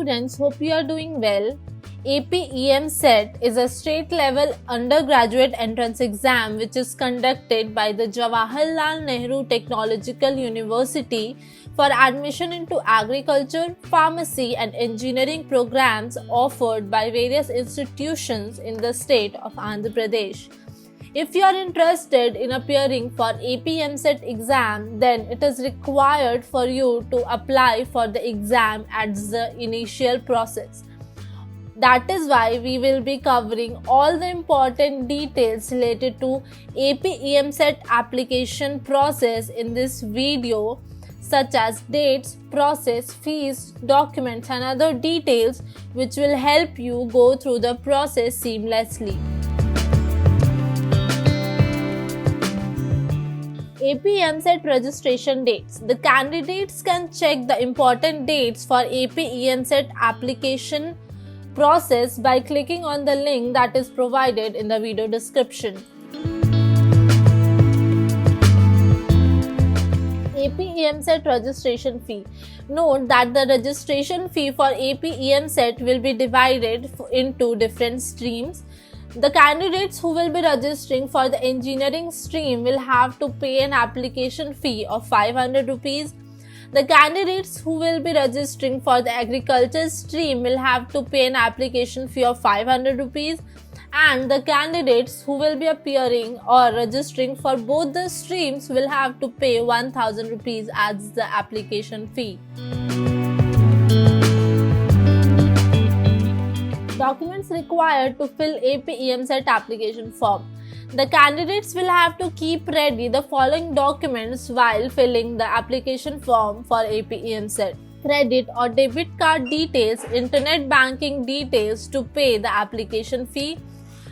students, hope you are doing well. APEM SET is a state level undergraduate entrance exam which is conducted by the Jawaharlal Nehru Technological University for admission into agriculture, pharmacy and engineering programs offered by various institutions in the state of Andhra Pradesh. If you are interested in appearing for APEM SET exam, then it is required for you to apply for the exam at the initial process. That is why we will be covering all the important details related to APEM SET application process in this video, such as dates, process, fees, documents and other details which will help you go through the process seamlessly. APEM SET registration dates. The candidates can check the important dates for APEM SET application process by clicking on the link that is provided in the video description. APEM SET registration fee. Note that the registration fee for APEM SET will be divided into different streams. The candidates who will be registering for the engineering stream will have to pay an application fee of 500 rupees. The candidates who will be registering for the agriculture stream will have to pay an application fee of 500 rupees, and the candidates who will be appearing or registering for both the streams will have to pay 1000 rupees as the application fee. Documents required to fill APEM SET application form. The candidates will have to keep ready the following documents while filling the application form for APEM SET: credit or debit card details, internet banking details to pay the application fee,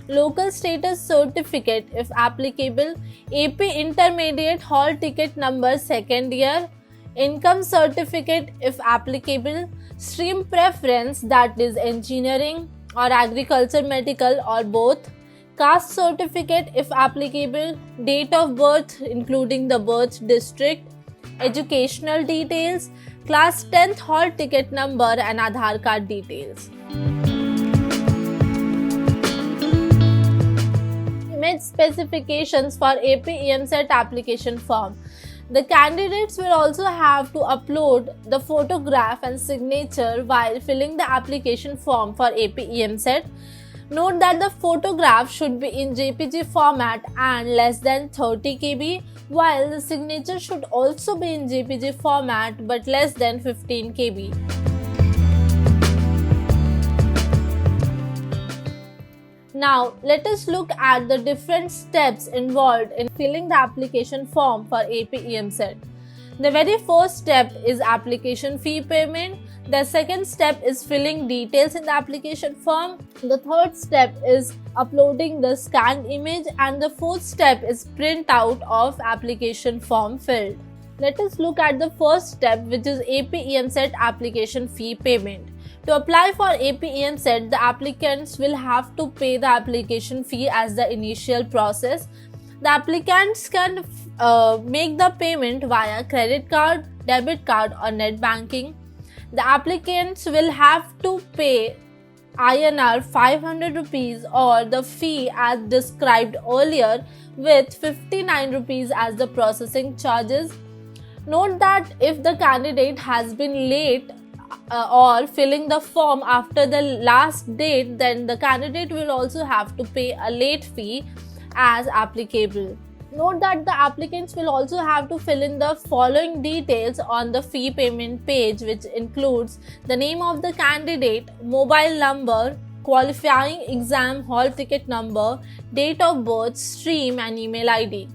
local status certificate if applicable, AP Intermediate Hall Ticket number 2nd year, income certificate if applicable, stream preference that is engineering or agriculture, medical or both, caste certificate if applicable, date of birth including the birth district, educational details, class 10th hall ticket number and Aadhaar card details. Image specifications for APEM SET application form. The candidates will also have to upload the photograph and signature while filling the application form for APEM SET. Note that the photograph should be in JPG format and less than 30 KB, while the signature should also be in JPG format but less than 15 KB. Now, let us look at the different steps involved in filling the application form for APEM SET. The very first step is application fee payment. The second step is filling details in the application form. The third step is uploading the scanned image, and the fourth step is print out of application form filled. Let us look at the first step, which is APEM SET application fee payment. To apply for APEM SET, the applicants will have to pay the application fee as the initial process. The applicants can make the payment via credit card, debit card or net banking. The applicants will have to pay INR 500 rupees or the fee as described earlier, with 59 rupees as the processing charges. Note that if the candidate has been late or filling the form after the last date, then the candidate will also have to pay a late fee as applicable. Note that the applicants will also have to fill in the following details on the fee payment page, which includes the name of the candidate, mobile number, qualifying exam hall ticket number, date of birth, stream and email ID.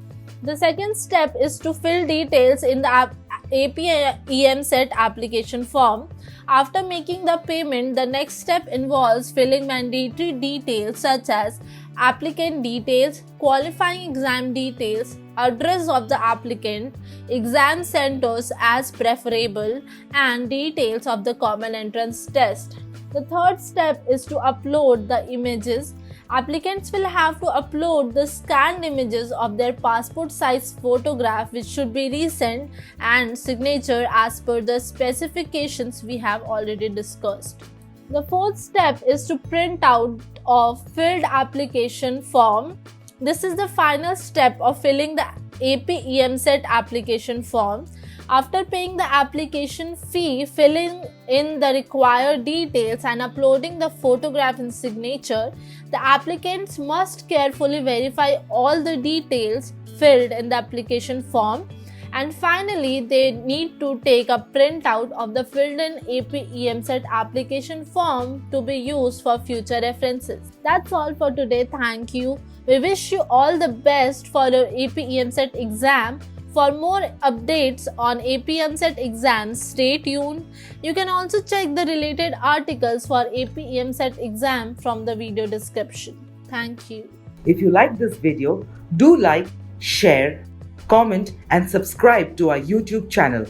The second step is to fill details in the APEM SET application form. After making the payment, the next step involves filling mandatory details such as applicant details, qualifying exam details, address of the applicant, exam centers as preferable, and details of the common entrance test. The third step is to upload the images Applicants will have to upload the scanned images of their passport size photograph, which should be recent, and signature as per the specifications we have already discussed. The fourth step is to print out of filled application form. This is the final step of filling the AP EMCET application form. After paying the application fee, filling in the required details and uploading the photograph and signature, the applicants must carefully verify all the details filled in the application form, and finally they need to take a printout of the filled in AP EMCET application form to be used for future references. That's all for today. Thank you. We wish you all the best for your AP EMCET exam. For more updates on AP EMCET exams, stay tuned. You can also check the related articles for AP EMCET exam from the video description. Thank you. If you like this video, do like, share, comment and subscribe to our YouTube channel.